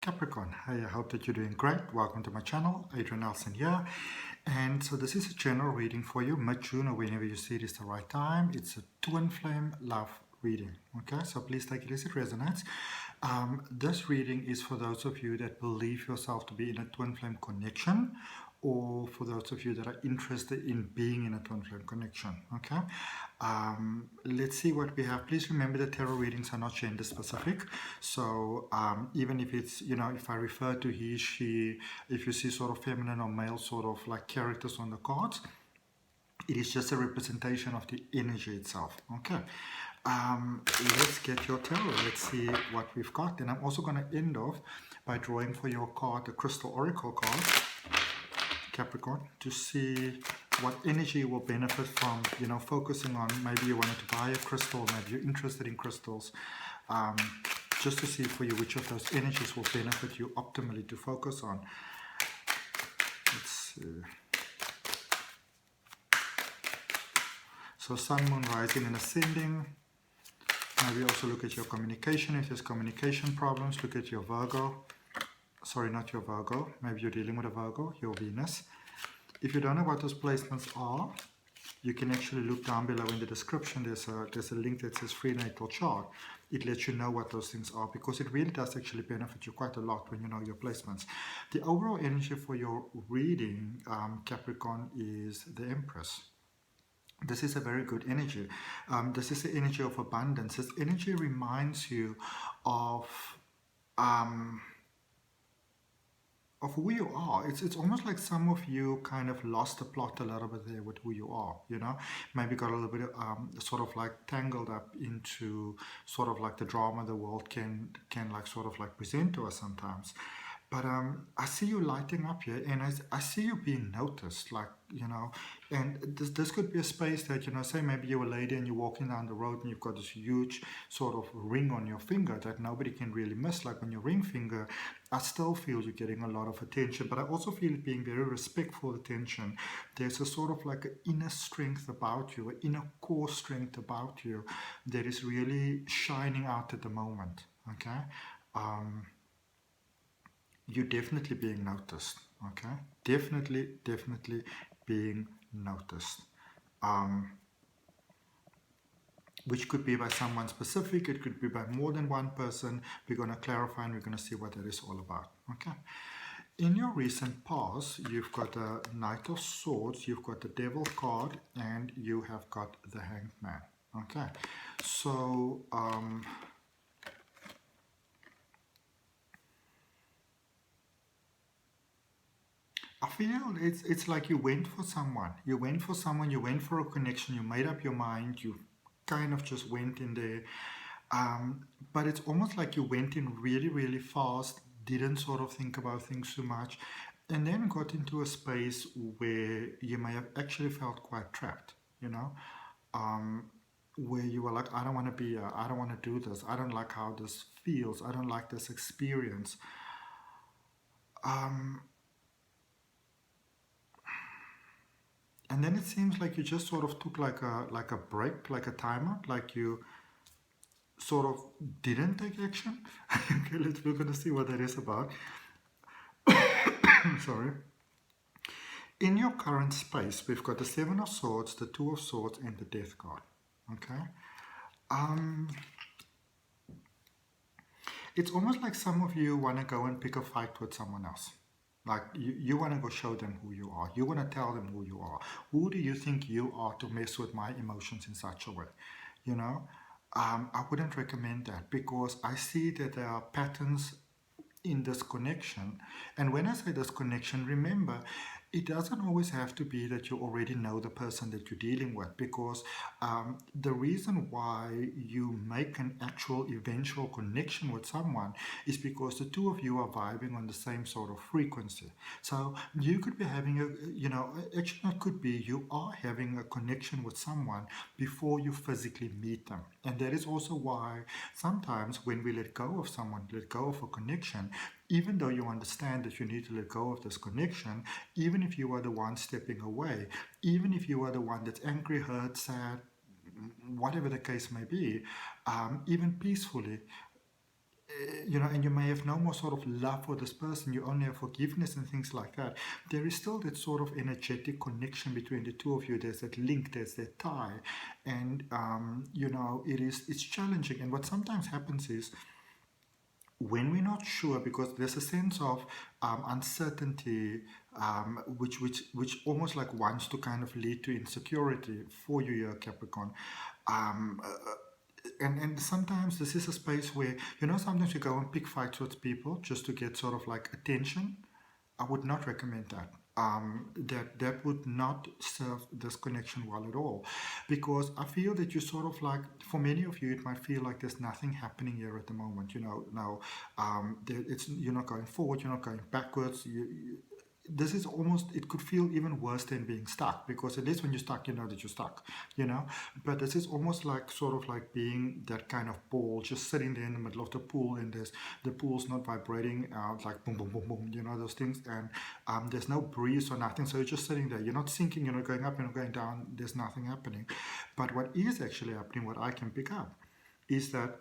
Capricorn. Hey, I hope that you're doing great. Welcome to my channel, Adrian H here. And so this is a general reading for you, mid-June or whenever you see it is the right time. It's a twin flame love reading. Okay, so please take it as it resonates. This reading is for those of you that believe yourself to be in a twin flame connection, or for those of you that are interested in being in a twin flame connection. Okay, let's see what we have. Please remember that tarot readings are not gender specific, so even if it's, if I refer to he, she, if you see sort of feminine or male sort of like characters on the cards, it is just a representation of the energy itself. Okay, let's get your tarot. Let's see what we've got. And I'm also going to end off by drawing for your card a crystal oracle card, Capricorn, to see what energy will benefit from, focusing on. Maybe you wanted to buy a crystal, maybe you're interested in crystals, just to see for you which of those energies will benefit you optimally to focus on. Let's see. So sun, moon, rising and ascending. Maybe also look at your communication. If there's communication problems, look at your Virgo. Sorry, not your Virgo. Maybe you're dealing with a Virgo, your Venus. If you don't know what those placements are, you can actually look down below in the description. There's a link that says free natal chart. It lets you know what those things are, because it really does actually benefit you quite a lot when you know your placements. The overall energy for your reading, Capricorn, is the Empress. This is a very good energy. This is the energy of abundance. This energy reminds you of who you are. It's almost like some of you kind of lost the plot a little bit there with who you are, maybe got a little bit sort of like tangled up into sort of like the drama the world can like sort of like present to us sometimes. But I see you lighting up here, and I see you being noticed, like, and this could be a space that, say maybe you're a lady and you're walking down the road and you've got this huge sort of ring on your finger that nobody can really miss. Like on your ring finger, I still feel you're getting a lot of attention, but I also feel it being very respectful attention. There's a sort of like an inner strength about you, an inner core strength about you that is really shining out at the moment, okay? You're definitely being noticed, okay? Definitely being noticed. Which could be by someone specific, it could be by more than one person. We're going to clarify and we're going to see what that is all about, okay? In your recent past, you've got a Knight of Swords, you've got the Devil card, and you have got the Hanged Man, okay? So, I feel it's like you went for someone. You went for a connection, you made up your mind, you kind of just went in there. But it's almost like you went in really fast, didn't sort of think about things too much, and then got into a space where you may have actually felt quite trapped, where you were like, I don't want to be here, I don't want to do this, I don't like how this feels, I don't like this experience. And then it seems like you just sort of took like a break, like a timer, like you sort of didn't take action. Okay, we're going to see what that is about. Sorry. In your current space, we've got the Seven of Swords, the Two of Swords, and the Death card. Okay. It's almost like some of you want to go and pick a fight with someone else. Like you want to go show them who you are. You want to tell them who you are. Who do you think you are to mess with my emotions in such a way? I wouldn't recommend that, because I see that there are patterns in this connection. And when I say this connection, remember, it doesn't always have to be that you already know the person that you're dealing with, because the reason why you make an actual eventual connection with someone is because the two of you are vibing on the same sort of frequency. So you could be having actually not could be, you are having a connection with someone before you physically meet them. And that is also why sometimes when we let go of someone, let go of a connection, even though you understand that you need to let go of this connection, even if you are the one stepping away, even if you are the one that's angry, hurt, sad, whatever the case may be, even peacefully, you know, and you may have no more sort of love for this person, you only have forgiveness and things like that. There is still that sort of energetic connection between the two of you. There's that link, there's that tie, and you know, it's challenging. And what sometimes happens is, when we're not sure, because there's a sense of uncertainty, which almost like wants to kind of lead to insecurity for you, your Capricorn. Um, and sometimes this is a space where, you know, sometimes you go and pick fights with people just to get sort of like attention. I would not recommend that. That would not serve this connection well at all, because I feel that you sort of like, for many of you, it might feel like there's nothing happening here at the moment. You know, now you're not going forward, you're not going backwards. This is almost, it could feel even worse than being stuck, because at least when you're stuck, you know that you're stuck, you know. But this is almost like sort of like being that kind of ball just sitting there in the middle of the pool, and the pool's not vibrating out like boom boom boom boom, you know, those things. And there's no breeze or nothing, so you're just sitting there, you're not sinking, you're not going up, you're not going down, there's nothing happening. But what is actually happening, what I can pick up, is that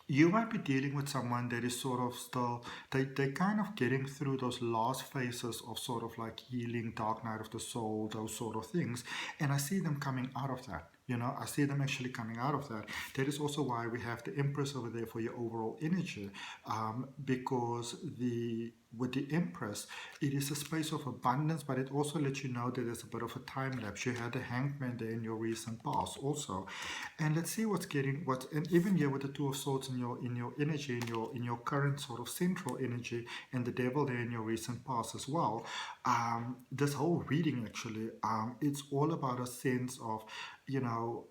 you might be dealing with someone that is sort of still, they're kind of getting through those last phases of sort of like healing, dark night of the soul, those sort of things. And I see them coming out of that. You know, I see them actually coming out of that. That is also why we have the Empress over there for your overall energy, because with the Empress, it is a space of abundance, but it also lets you know that there's a bit of a time lapse. You had the Hangman there in your recent past also, and let's see and even here with the Two of Swords in your energy, in your current sort of central energy, and the Devil there in your recent past as well. This whole reading actually, it's all about a sense of, you know,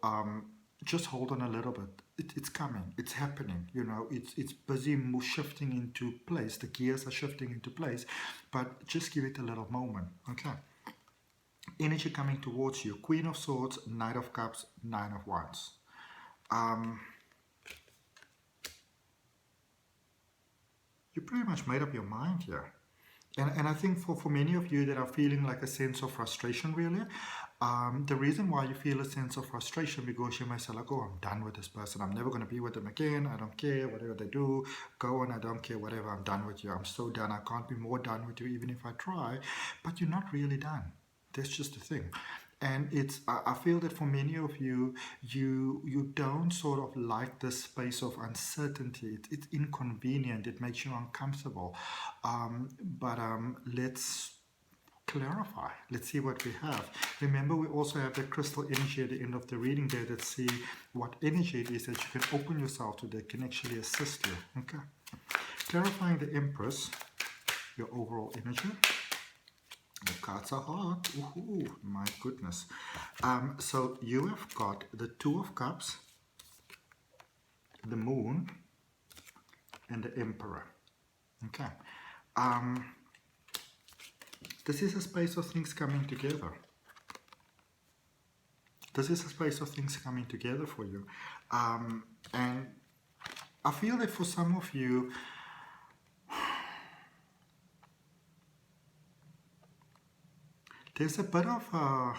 just hold on a little bit. It's coming. It's happening. You know, it's busy shifting into place. The gears are shifting into place, but just give it a little moment. Okay. Energy coming towards you. Queen of Swords, Knight of Cups, Nine of Wands. You pretty much made up your mind here. And I think for many of you that are feeling like a sense of frustration, really, the reason why you feel a sense of frustration, because you may say like, oh, I'm done with this person. I'm never going to be with them again. I don't care whatever they do. Go on. I don't care whatever. I'm done with you. I'm so done. I can't be more done with you even if I try. But you're not really done. That's just the thing. And I feel that for many of you, you don't sort of like this space of uncertainty. It's inconvenient. It makes you uncomfortable. But let's clarify. Let's see what we have. Remember, we also have the crystal energy at the end of the reading there that see what energy it is that you can open yourself to, that can actually assist you. Okay. Clarifying the Empress, your overall energy. The cards are hard. Ooh, my goodness. So you have got the Two of Cups, the Moon, and the Emperor. Okay. This is a space of things coming together. This is a space of things coming together for you. And I feel that for some of you, there's a bit of, I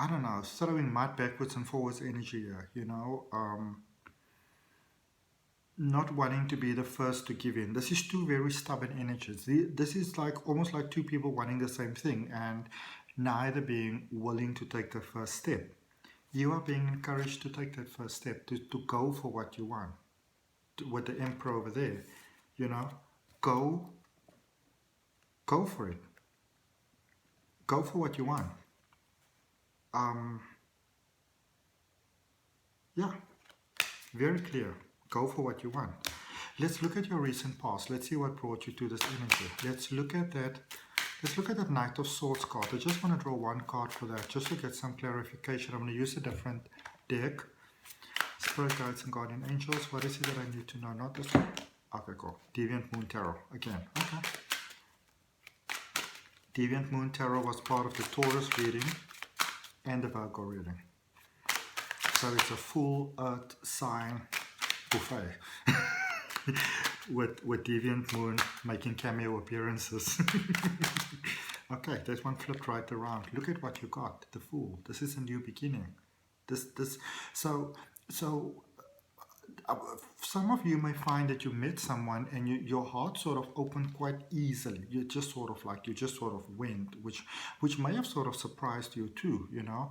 don't know, throwing mud backwards and forwards energy here, you know, not wanting to be the first to give in. This is two very stubborn energies. This is like almost like two people wanting the same thing and neither being willing to take the first step. You are being encouraged to take that first step, to go for what you want. With the Emperor over there, you know, go for it. Go for what you want. Yeah, very clear. Go for what you want. Let's look at your recent past. Let's see what brought you to this energy. Let's look at that. Let's look at that Knight of Swords card. I just want to draw one card for that, just to get some clarification. I'm going to use a different deck. Spirit Guides and Guardian Angels. What is it that I need to know? Not this one. Okay, cool. Deviant Moon Tarot. Again. Okay. Deviant Moon Tarot was part of the Taurus reading and the Virgo reading. So it's a full earth sign buffet with Deviant Moon making cameo appearances. Okay, there's one flipped right around. Look at what you got, the Fool. This is a new beginning. So some of you may find that you met someone and your heart sort of opened quite easily. You just sort of went, which may have sort of surprised you too, you know.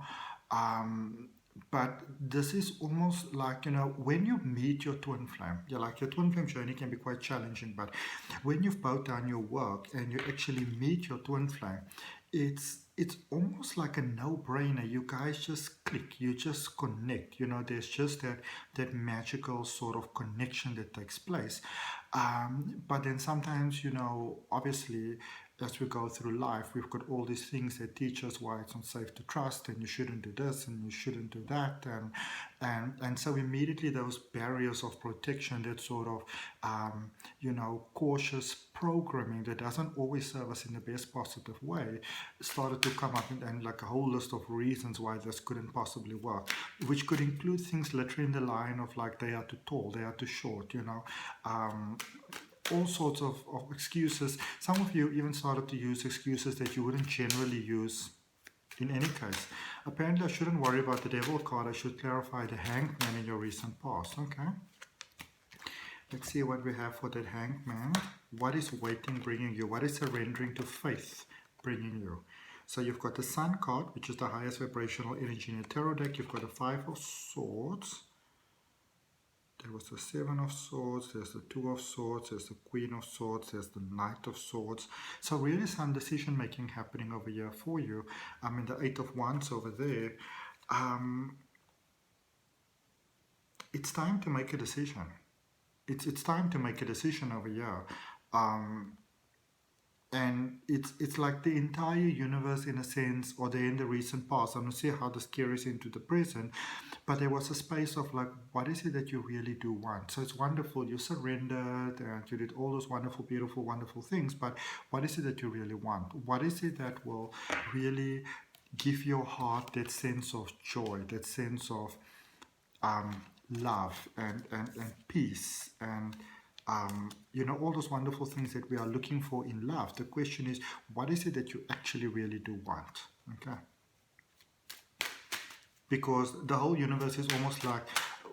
But this is almost like, you know, when you meet your twin flame, your twin flame journey can be quite challenging, but when you've both done your work and you actually meet your twin flame, it's almost like a no-brainer. You guys just click, you just connect, you know, there's just that magical sort of connection that takes place. But then sometimes, you know, obviously, as we go through life, we've got all these things that teach us why it's not safe to trust, and you shouldn't do this and you shouldn't do that, and so immediately those barriers of protection, that sort of you know, cautious programming that doesn't always serve us in the best positive way, started to come up, and like a whole list of reasons why this couldn't possibly work, which could include things literally in the line of like they are too tall, they are too short, you know. All sorts of excuses. Some of you even started to use excuses that you wouldn't generally use in any case. Apparently, I shouldn't worry about the Devil card. I should clarify the Hanged Man in your recent past. Okay. Let's see what we have for that Hanged Man. What is waiting bringing you? What is surrendering to faith bringing you? So you've got the Sun card, which is the highest vibrational energy in your tarot deck. You've got the Five of Swords. There was the Seven of Swords, there's the Two of Swords, there's the Queen of Swords, there's the Knight of Swords. So really some decision making happening over here for you. I mean, the Eight of Wands over there. It's time to make a decision. It's time to make a decision over here. And it's like the entire universe, in a sense, or they're in the recent past. I'm going to see how this carries into the present. But there was a space of like, what is it that you really do want? So it's wonderful. You surrendered and you did all those wonderful, beautiful, wonderful things. But what is it that you really want? What is it that will really give your heart that sense of joy, that sense of love and peace and you know, all those wonderful things that we are looking for in love. The question is, what is it that you actually really do want? Okay. Because the whole universe is almost like,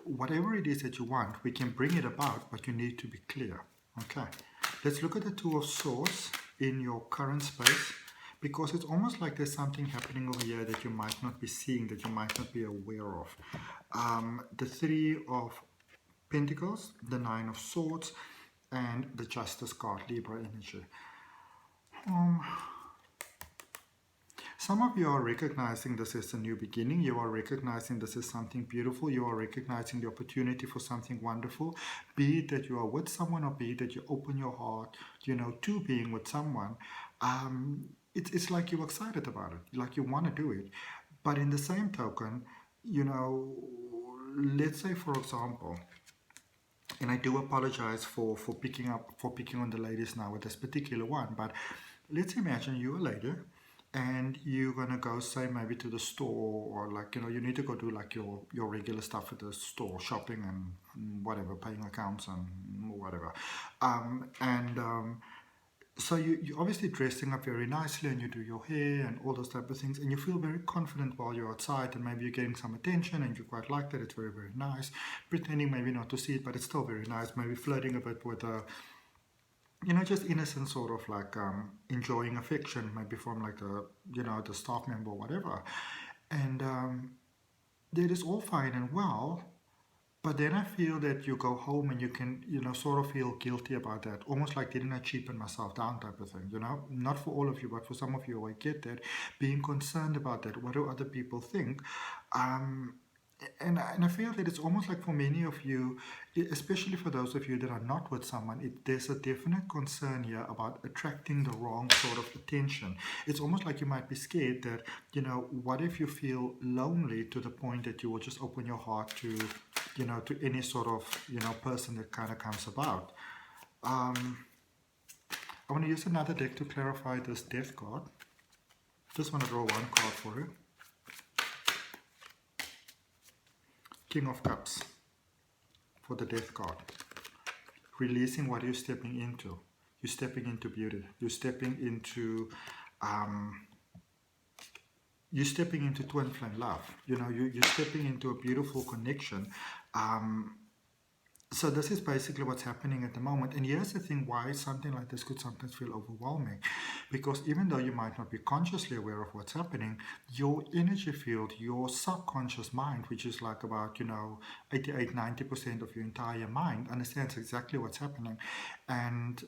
whatever it is that you want, we can bring it about, but you need to be clear. Okay. Let's look at the Two of Swords in your current space, because it's almost like there's something happening over here that you might not be seeing, that you might not be aware of. The Three of Pentacles, the Nine of Swords, and the Justice card, Libra energy. Some of you are recognizing this as a new beginning. You are recognizing this as something beautiful. You are recognizing the opportunity for something wonderful. Be it that you are with someone, or be it that you open your heart, you know, to being with someone. It's like you're excited about it, like you want to do it. But in the same token, you know, let's say, for example, and I do apologize for picking on the ladies now with this particular one, but let's imagine you're a lady and you're gonna go, say, maybe to the store, or like, you know, you need to go do like your regular stuff at the store, shopping and whatever, paying accounts and whatever, so you're obviously dressing up very nicely, and you do your hair and all those type of things, and you feel very confident while you're outside, and maybe you're getting some attention and you quite like that. It's very, very nice. Pretending maybe not to see it, but it's still very nice. Maybe flirting a bit with a, you know, just innocent sort of like enjoying affection, maybe from like the, you know, the staff member or whatever. And that is all fine and well. But then I feel that you go home and you can, you know, sort of feel guilty about that. Almost like, didn't I cheapen myself down type of thing, you know? Not for all of you, but for some of you, I get that. Being concerned about that. What do other people think? And I feel that it's almost like for many of you, especially for those of you that are not with someone, there's a definite concern here about attracting the wrong sort of attention. It's almost like you might be scared that, you know, what if you feel lonely to the point that you will just open your heart to, you know, to any sort of, you know, person that kind of comes about. I want to use another deck to clarify this Death card. Just want to draw one card for you. King of Cups for the Death card. Releasing what you're stepping into. You're stepping into beauty. You're stepping into twin flame love. You know, you're stepping into a beautiful connection. So this is basically what's happening at the moment. And here's the thing why something like this could sometimes feel overwhelming. Because even though you might not be consciously aware of what's happening, your energy field, your subconscious mind, which is like about, 88-90% of your entire mind, understands exactly what's happening. And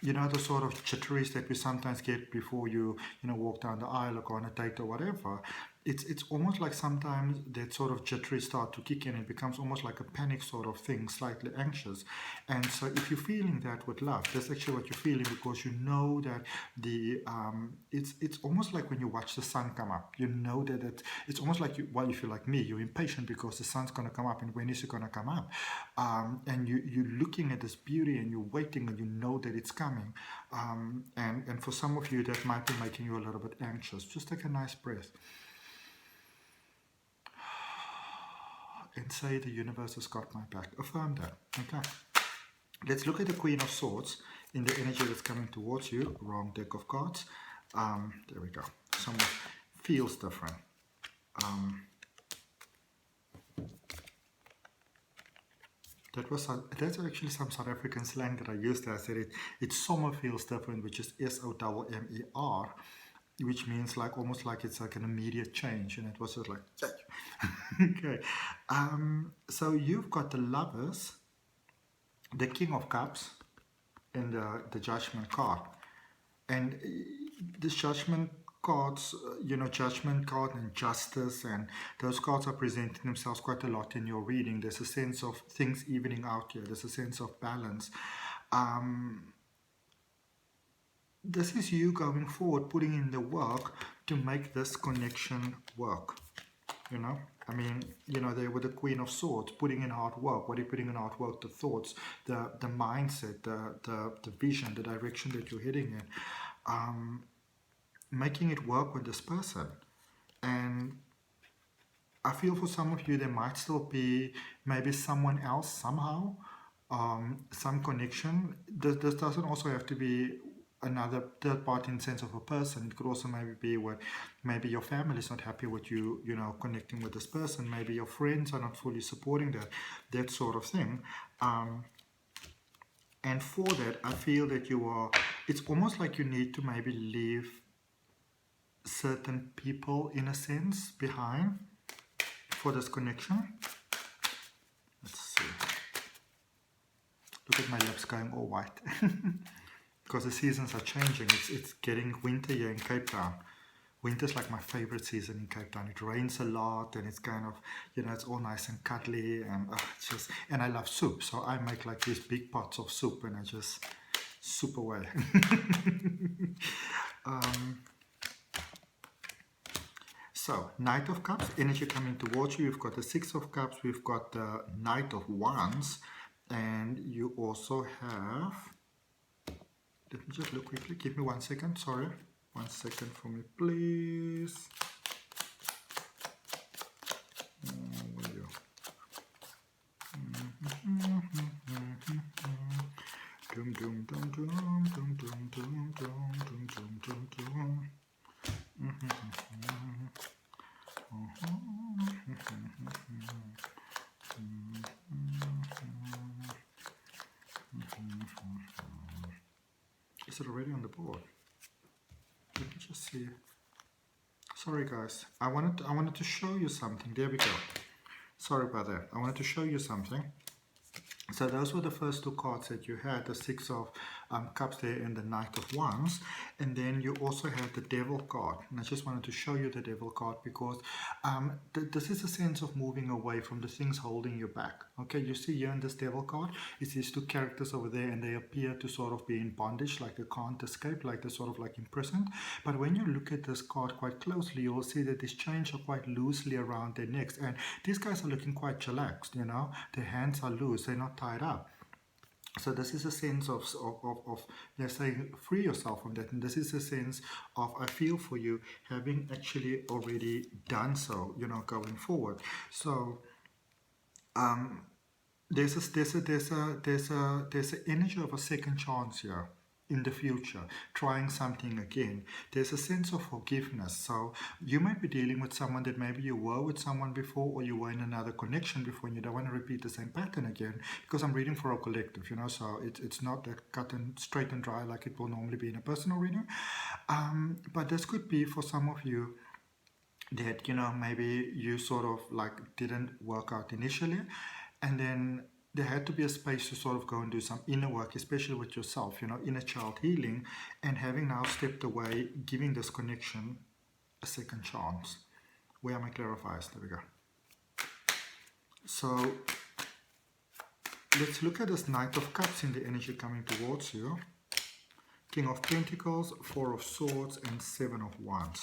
the sort of jitteries that we sometimes get before you walk down the aisle or go on a date or whatever. It's almost like sometimes that sort of jittery start to kick in. It becomes almost like a panic sort of thing, slightly anxious. And so if you're feeling that with love, that's actually what you're feeling, because you know that it's almost like when you watch the sun come up. You know that it's almost like if you're like me, you're impatient because the sun's going to come up, and when is it going to come up? And you're looking at this beauty and you're waiting and you know that it's coming. And for some of you, that might be making you a little bit anxious. Just take a nice breath. And say, the universe has got my back. Affirm that. Okay. Let's look at the Queen of Swords in the energy that's coming towards you. Wrong deck of cards. There we go. Somewhat feels different. That's actually some South African slang that I used there. I said it somewhat feels different, which is SOMMER, which means like almost like it's like an immediate change, and it was just like okay. So you've got the Lovers, the King of Cups, and the Judgment card. And this Judgment cards, Judgment card and Justice, and those cards are presenting themselves quite a lot in your reading. There's a sense of things evening out here. There's a sense of balance. This is you going forward, putting in the work to make this connection work. I mean, there with the Queen of Swords, putting in hard work. What are you putting in hard work? The thoughts, the mindset, the vision, the direction that you're heading in. Making it work with this person. And I feel for some of you, there might still be maybe someone else somehow, some connection. This doesn't also have to be another third party in the sense of a person. It could also maybe be what maybe your family is not happy with you, connecting with this person. Maybe your friends are not fully supporting that sort of thing. And for that, I feel that it's almost like you need to maybe leave certain people in a sense behind for this connection. Let's see. Look at my lips going all white. Because the seasons are changing. It's getting winter here in Cape Town. Winter's like my favorite season in Cape Town. It rains a lot, and it's kind of, it's all nice and cuddly, and and I love soup. So I make like these big pots of soup, and I just soup away. So, Knight of Cups, energy coming towards you. We've got the Six of Cups. We've got the Knight of Wands, and you also have. Let me just look quickly. Give me 1 second. Sorry. 1 second for me, please. Where are you? Dum dum dum dum dum dum dum dum dum dum dum. Is it already on the board? Let me just see. Sorry guys, I wanted to show you something. There we go. Sorry about that. I wanted to show you something. So those were the first two cards that you had, the Six of Cups there and the Knight of Wands. And then you also had the Devil card. And I just wanted to show you the Devil card because this is a sense of moving away from the things holding you back. Okay, you see here in this Devil card, it's these two characters over there, and they appear to sort of be in bondage, like they can't escape, like they're sort of like imprisoned. But when you look at this card quite closely, you will see that these chains are quite loosely around their necks. And these guys are looking quite chillaxed, Their hands are loose, they're not tied up. So this is a sense of let's say, free yourself from that. And this is a sense of, I feel for you, having actually already done so, going forward. So there's an energy of a second chance here. in the future, trying something again. There's a sense of forgiveness. So you might be dealing with someone that maybe you were with someone before, or you were in another connection before, and you don't want to repeat the same pattern again, because I'm reading for a collective, you know, so it's not that cut and straight and dry like it will normally be in a personal reading. But this could be for some of you that, you know, maybe you sort of like didn't work out initially, and then there had to be a space to sort of go and do some inner work, especially with yourself, you know, inner child healing, and having now stepped away, giving this connection a second chance. Where are my clarifiers? There we go. So let's look at this Knight of Cups in the energy coming towards you. King of Pentacles, Four of Swords, and Seven of Wands.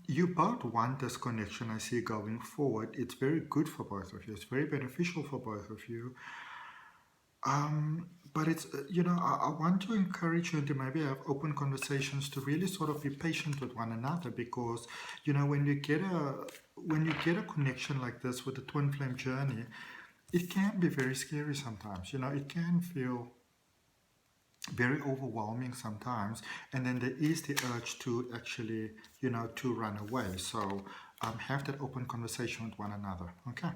You both want this connection, I see, going forward. It's very good for both of you. It's very beneficial for both of you. But it's, you know, I want to encourage you to maybe have open conversations, to really sort of be patient with one another, because, you know, when you get a connection like this with the twin flame journey, it can be very scary sometimes. You know, it can feel very overwhelming sometimes, and then there is the urge to actually, you know, to run away. So have that open conversation with one another. Okay,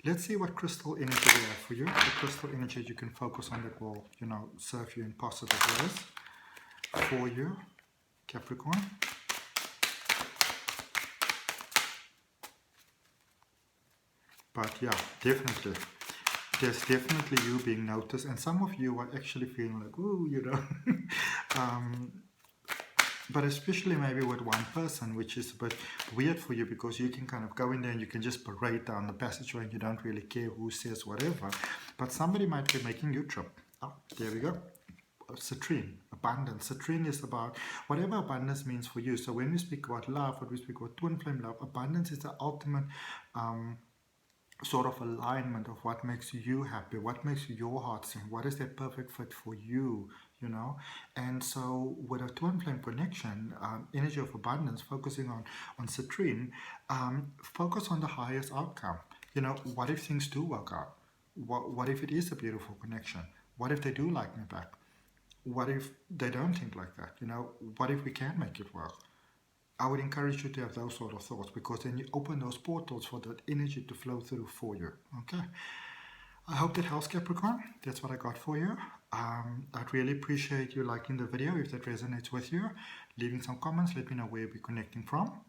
let's see what crystal energy we have for you. The crystal energy you can focus on that will, you know, serve you in positive ways for you, Capricorn. But yeah, definitely, there's definitely you being noticed, and some of you are actually feeling like, ooh, you know. But especially maybe with one person, which is a bit weird for you, because you can kind of go in there and you can just parade down the passageway and you don't really care who says whatever. But somebody might be making you trip. Oh, there we go. Citrine, abundance. Citrine is about whatever abundance means for you. So when we speak about love, when we speak about twin flame love, abundance is the ultimate sort of alignment of what makes you happy, what makes your heart sing, what is that perfect fit for you, you know. And so with a twin flame connection, energy of abundance, focusing on citrine, focus on the highest outcome. You know, what if things do work out? What if it is a beautiful connection? What if they do like me back? What if they don't think like that? You know, what if we can make it work? I would encourage you to have those sort of thoughts, because then you open those portals for that energy to flow through for you. Okay. I hope that helps, Capricorn. That's what I got for you. I'd really appreciate you liking the video if that resonates with you. Leaving some comments, let me know where you're connecting from.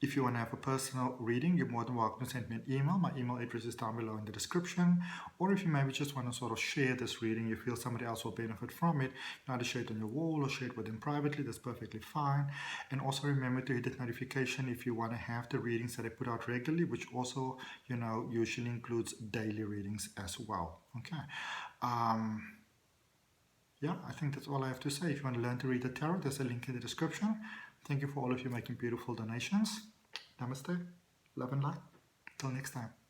If you want to have a personal reading, you're more than welcome to send me an email. My email address is down below in the description. Or if you maybe just want to sort of share this reading, you feel somebody else will benefit from it, you either share it on your wall or share it with them privately, that's perfectly fine. And also remember to hit that notification if you want to have the readings that I put out regularly, which also, you know, usually includes daily readings as well. Okay. Yeah, I think that's all I have to say. If you want to learn to read the tarot, there's a link in the description. Thank you for all of you making beautiful donations. Namaste. Love and light. Till next time.